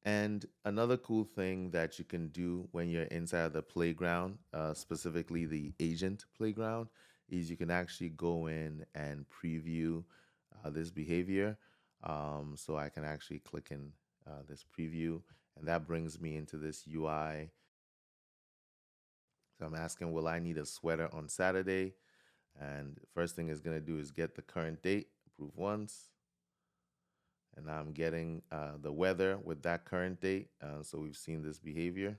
And another cool thing that you can do when you're inside of the playground, specifically the agent playground, is you can actually go in and preview this behavior. So I can actually click in this preview, and that brings me into this UI. So I'm asking, will I need a sweater on Saturday? And first thing it's going to do is get the current date, approve once. And I'm getting the weather with that current date. So we've seen this behavior,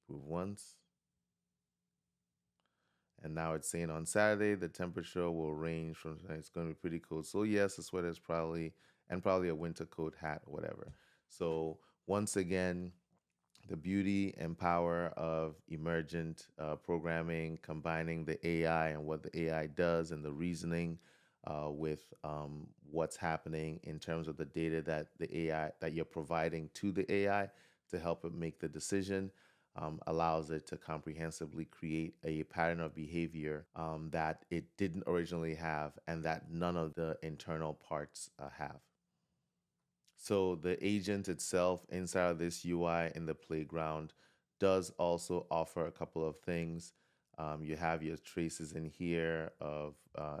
approve once. And now it's saying on Saturday, the temperature will range from, it's going to be pretty cold. So yes, a sweater is probably, and probably a winter coat, hat, whatever. So once again, the beauty and power of emergent programming, combining the AI and what the AI does and the reasoning with what's happening in terms of the data that the AI that you're providing to the AI to help it make the decision. Allows it to comprehensively create a pattern of behavior that it didn't originally have and that none of the internal parts have. So the agent itself inside of this UI in the playground does also offer a couple of things. You have your traces in here of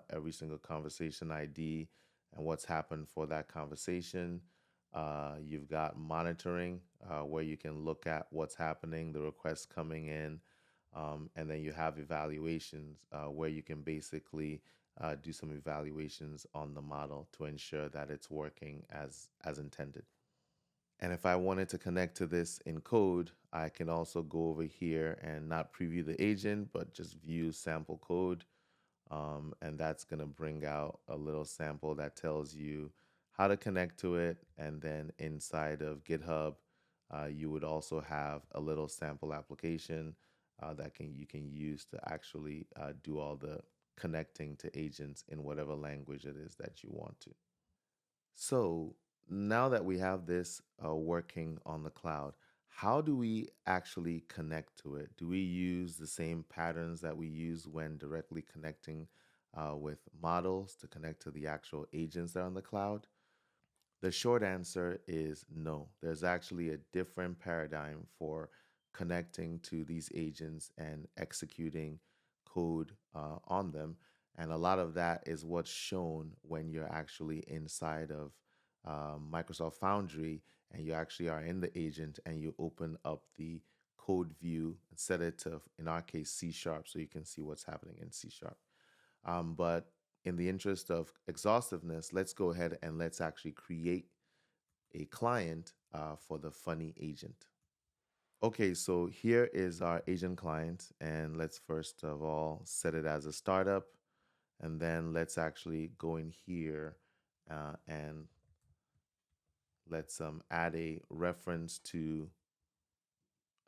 every single conversation ID and what's happened for that conversation. You've got monitoring where you can look at what's happening, the requests coming in, and then you have evaluations where you can basically do some evaluations on the model to ensure that it's working as intended. And if I wanted to connect to this in code, I can also go over here and not preview the agent, but just view sample code. And that's going to bring out a little sample that tells you how to connect to it. And then inside of GitHub, you would also have a little sample application that you can use to actually do all the connecting to agents in whatever language it is that you want to. So now that we have this working on the cloud, how do we actually connect to it? Do we use the same patterns that we use when directly connecting with models to connect to the actual agents that are on the cloud? The short answer is no. There's actually a different paradigm for connecting to these agents and executing code on them. And a lot of that is what's shown when you're actually inside of Microsoft Foundry and you actually are in the agent and you open up the code view and set it to, in our case, C sharp, so you can see what's happening in C sharp. But in the interest of exhaustiveness, let's go ahead and let's actually create a client for the funny agent. Okay, so here is our agent client, and let's first of all set it as a startup, and then let's actually go in here and let's add a reference to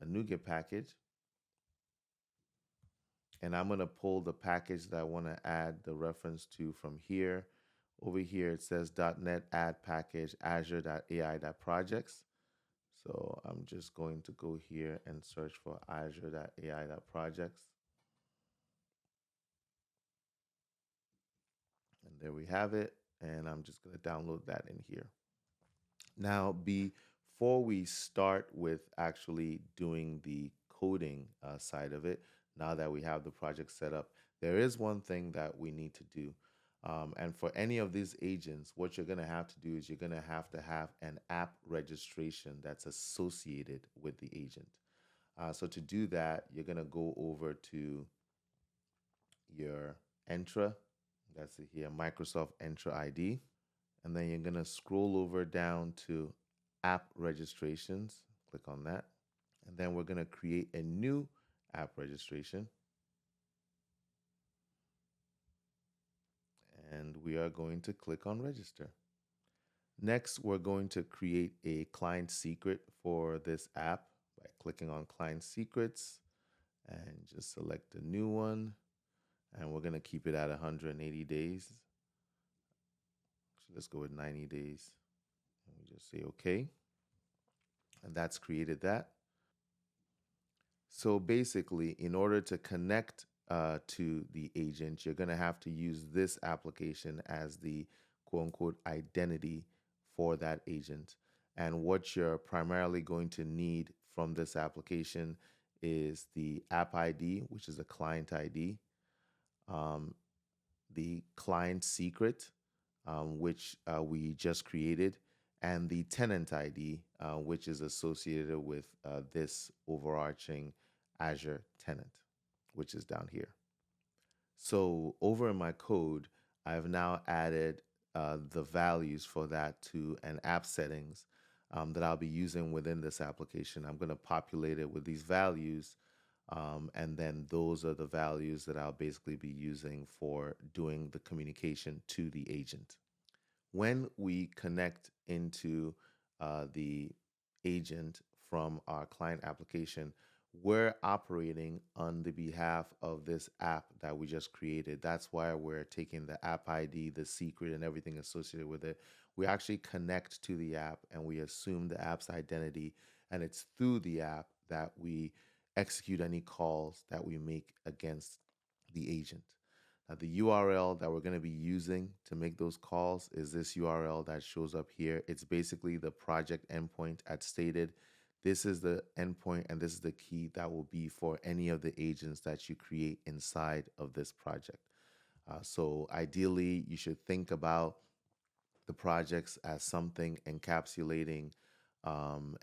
a NuGet package. And I'm going to pull the package that I want to add the reference to from here. Over here, it says .NET add package azure.ai.projects. So I'm just going to go here and search for azure.ai.projects. And there we have it. And I'm just going to download that in here. Now, before we start with actually doing the coding side of it, now that we have the project set up, there is one thing that we need to do. And for any of these agents, what you're going to have to do is you're going to have an app registration that's associated with the agent. So to do that, you're going to go over to your Entra. That's it here, Microsoft Entra ID. And then you're going to scroll over down to app registrations. Click on that. And then we're going to create a new app registration. And we are going to click on register. Next, we're going to create a client secret for this app by clicking on client secrets and just select a new one. And we're going to keep it at 180 days. So let's go with 90 days. And we just say okay. And that's created that. So basically, in order to connect to the agent, you're going to have to use this application as the quote unquote identity for that agent. And what you're primarily going to need from this application is the app ID, which is a client ID, um, the client secret, which we just created, and the tenant ID, which is associated with this overarching Azure tenant, which is down here. So over in my code, I've now added the values for that to an app settings that I'll be using within this application. I'm going to populate it with these values, and then those are the values that I'll basically be using for doing the communication to the agent. When we connect into the agent from our client application, we're operating on the behalf of this app that we just created. That's why we're taking the app ID, the secret, and everything associated with it. We actually connect to the app and we assume the app's identity, and it's through the app that we execute any calls that we make against the agent. Now, the URL that we're going to be using to make those calls is this URL that shows up here. It's basically the project endpoint as stated. This is the endpoint and this is the key that will be for any of the agents that you create inside of this project. So ideally, you should think about the projects as something encapsulating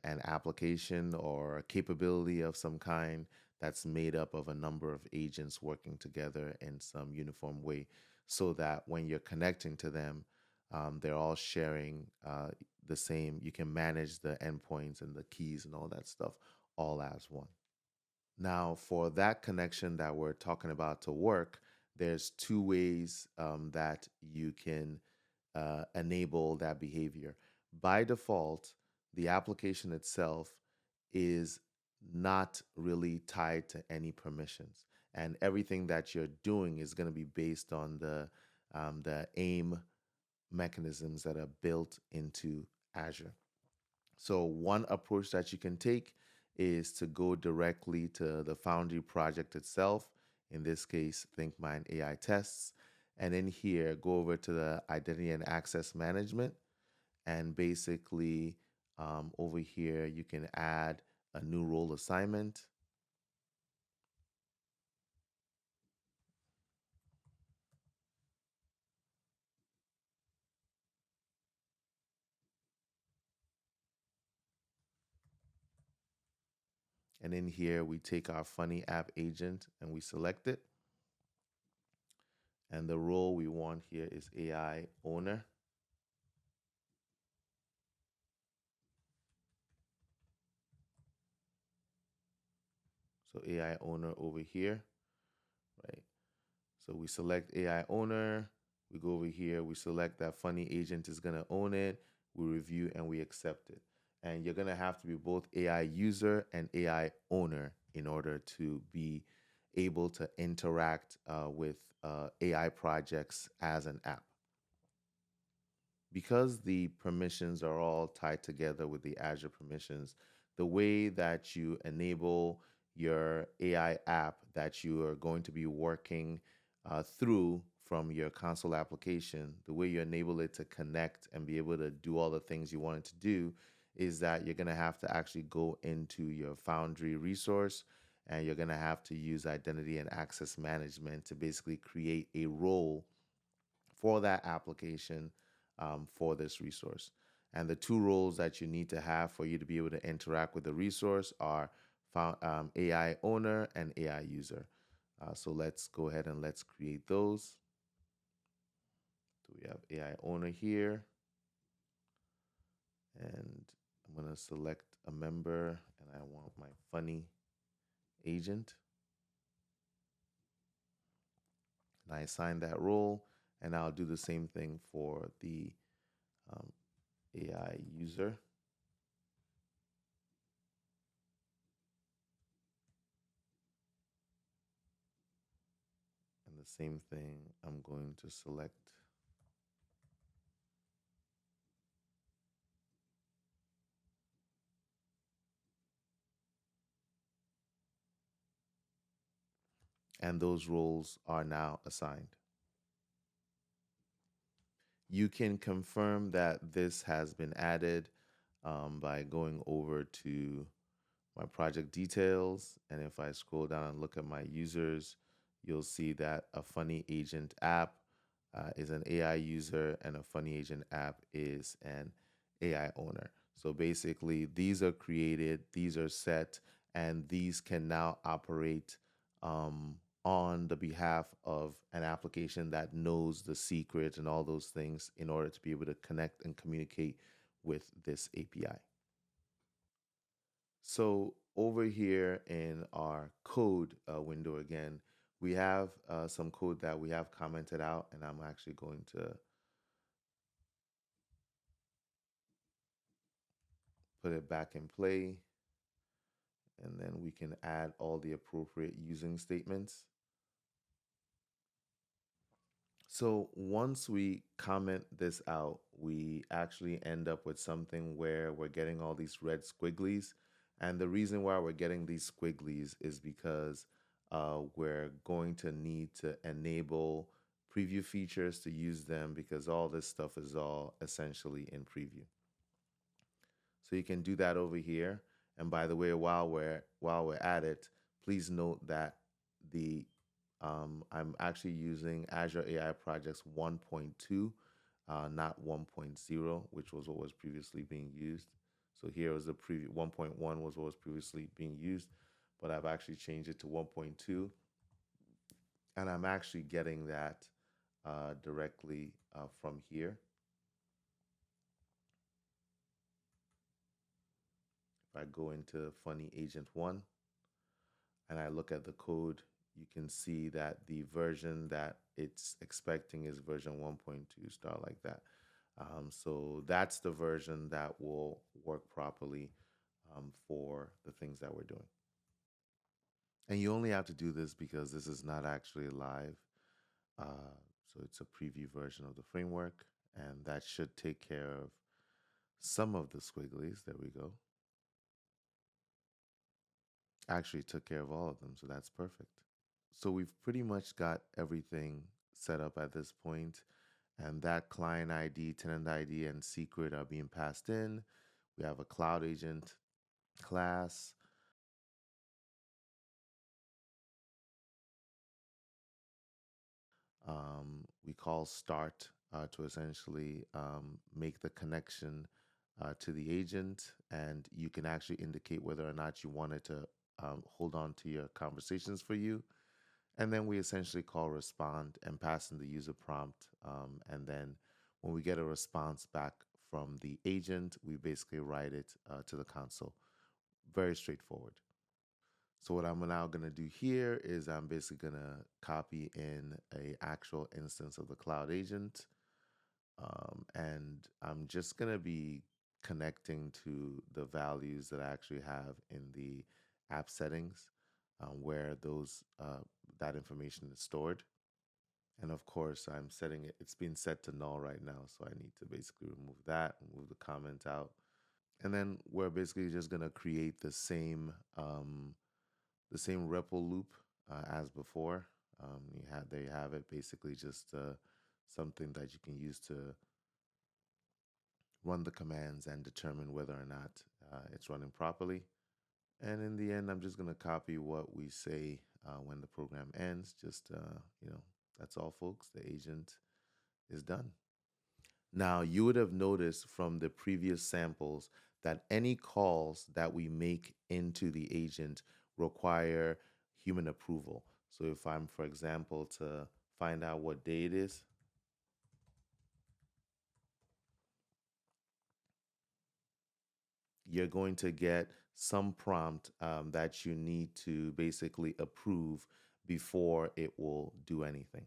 an application or a capability of some kind that's made up of a number of agents working together in some uniform way so that when you're connecting to them, they're all sharing the same. You can manage the endpoints and the keys and all that stuff all as one. Now, for that connection that we're talking about to work, there's two ways that you can enable that behavior. By default, the application itself is not really tied to any permissions, and everything that you're doing is going to be based on the AIM mechanisms that are built into Azure. So one approach that you can take is to go directly to the Foundry project itself. In this case, think mine AI tests. And in here, go over to the identity and access management. And basically, over here, you can add a new role assignment. And in here, we take our funny app agent and we select it. And the role we want here is AI owner. So AI owner over here, right? So we select AI owner, we go over here, we select that funny agent is gonna own it, we review and we accept it. And you're gonna have to be both AI user and AI owner in order to be able to interact with AI projects as an app. Because the permissions are all tied together with the Azure permissions, the way that you enable your AI app that you are going to be working through from your console application, the way you enable it to connect and be able to do all the things you want it to do is that you're going to have to actually go into your Foundry resource and you're going to have to use identity and access management to basically create a role for that application for this resource. And the two roles that you need to have for you to be able to interact with the resource are AI owner and AI user. So let's go ahead and let's create those. So we have AI owner here, and I'm going to select a member, and I want my funny agent. And I assign that role, and I'll do the same thing for the um, AI user. And the same thing, I'm going to select. And those roles are now assigned. You can confirm that this has been added by going over to my project details. And if I scroll down and look at my users, you'll see that a Funny Agent app is an AI user, and a Funny Agent app is an AI owner. So basically, these are created, these are set, and these can now operate on the behalf of an application that knows the secret and all those things in order to be able to connect and communicate with this API. So over here in our code window again, we have some code that we have commented out, and I'm actually going to put it back in play, and then we can add all the appropriate using statements. So once we comment this out, we actually end up with something where we're getting all these red squigglies. And the reason why we're getting these squigglies is because we're going to need to enable preview features to use them, because all this stuff is all essentially in preview. So you can do that over here. And by the way, while we're at it, please note that the I'm actually using Azure AI Projects 1.2, not 1.0, which was what was previously being used. So here was the previous 1.1 was what was previously being used, but I've actually changed it to 1.2, and I'm actually getting that directly from here. If I go into Funny Agent 1 and I look at the code, you can see that the version that it's expecting is version 1.2, start like that. So that's the version that will work properly for the things that we're doing. And you only have to do this because this is not actually live. So it's a preview version of the framework, and that should take care of some of the squigglies. There we go. Actually took care of all of them, so that's perfect. So we've pretty much got everything set up at this point, and that client ID, tenant ID, and secret are being passed in. We have a cloud agent class. We call start to essentially make the connection to the agent, and you can actually indicate whether or not you wanted to hold on to your conversations for you. And then we essentially call respond and pass in the user prompt. And then when we get a response back from the agent, we basically write it to the console. Very straightforward. So what I'm now going to do here is I'm basically going to copy in a actual instance of the cloud agent. And I'm just going to be connecting to the values that I actually have in the app settings, where that information is stored. And of course, I'm setting it, it's been set to null right now. So I need to basically remove that, move the comment out. And then we're basically just going to create the same REPL loop as before. There you have it, basically just something that you can use to run the commands and determine whether or not it's running properly. And in the end, I'm just going to copy what we say when the program ends. That's all, folks. The agent is done. Now, you would have noticed from the previous samples that any calls that we make into the agent require human approval. So if I'm, for example, to find out what day it is, you're going to get some prompt that you need to basically approve before it will do anything.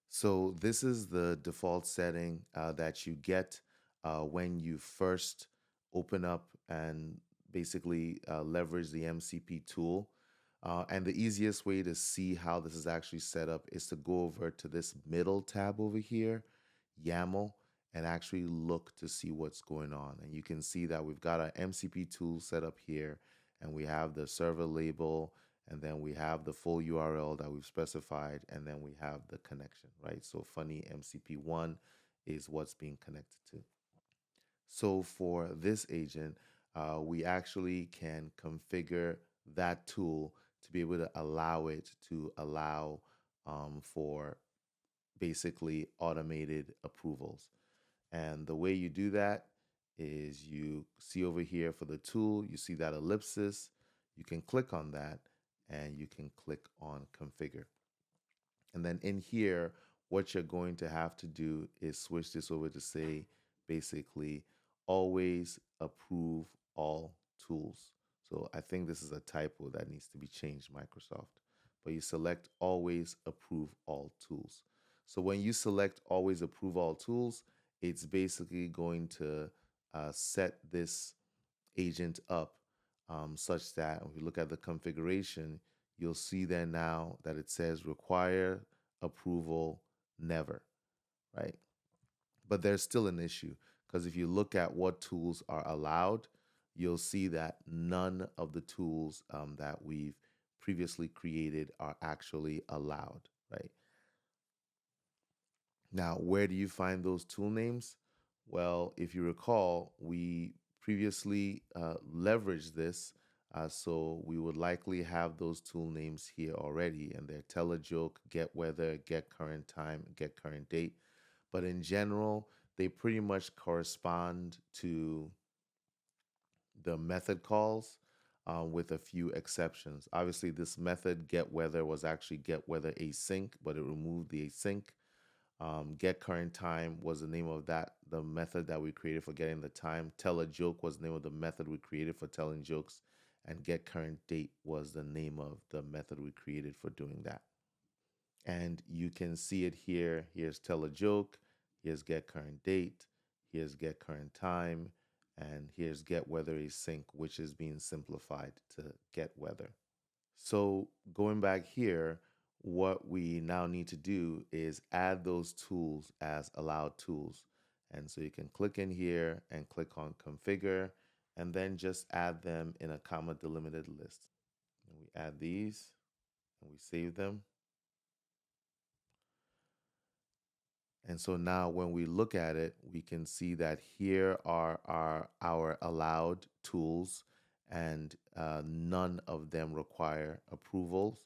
So this is the default setting that you get when you first open up and basically leverage the MCP tool. And the easiest way to see how this is actually set up is to go over to this middle tab over here, YAML, and actually look to see what's going on. And you can see that we've got our MCP tool set up here, and we have the server label, and then we have the full URL that we've specified, and then we have the connection, right? So funny MCP1 is what's being connected to. So for this agent, we actually can configure that tool to be able to allow it to allow for basically automated approvals. And the way you do that is you see over here for the tool, you see that ellipsis, you can click on that and you can click on configure. And then in here, what you're going to have to do is switch this over to say basically always approve all tools. So I think this is a typo that needs to be changed, Microsoft. But you select always approve all tools. So when you select always approve all tools, it's basically going to set this agent up such that when we look at the configuration, you'll see there now that it says require approval never, right? But there's still an issue because if you look at what tools are allowed, you'll see that none of the tools that we've previously created are actually allowed, right? Now, where do you find those tool names? Well, if you recall, we previously leveraged this. So we would likely have those tool names here already, and they're tell a joke, get weather, get current time, get current date. But in general, they pretty much correspond to the method calls with a few exceptions. Obviously, this method get weather was actually get weather async, but it removed the async. Get current time was the name of that, the method that we created for getting the time. Tell a joke was the name of the method we created for telling jokes. And get current date was the name of the method we created for doing that. And you can see it here. Here's tell a joke. Here's get current date. Here's get current time. And here's get weather async, which is being simplified to get weather. So going back here, what we now need to do is add those tools as allowed tools. And so you can click in here and click on configure and then just add them in a comma delimited list. And we add these and we save them. And so now when we look at it, we can see that here are our allowed tools and none of them require approvals.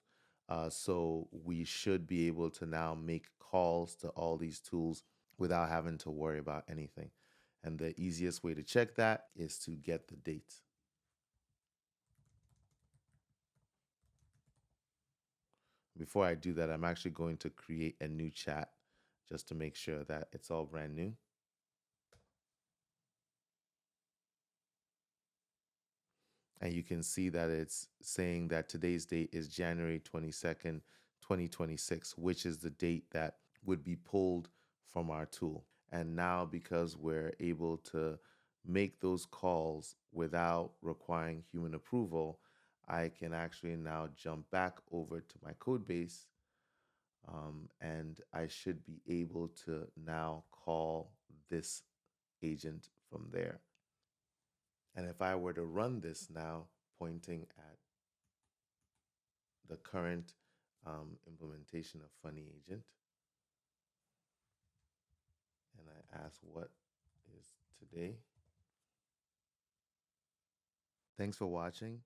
So we should be able to now make calls to all these tools without having to worry about anything. And the easiest way to check that is to get the date. Before I do that, I'm actually going to create a new chat just to make sure that it's all brand new. And you can see that it's saying that today's date is January 22nd, 2026, which is the date that would be pulled from our tool. And now, because we're able to make those calls without requiring human approval, I can actually now jump back over to my code base and I should be able to now call this agent from there. And if I were to run this now, pointing at the current implementation of Funny Agent, and I ask what is today. Thanks for watching.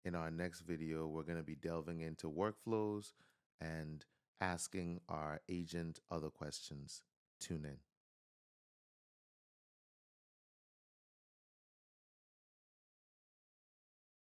In our next video, we're going to be delving into workflows and asking our agent other questions. Tune in.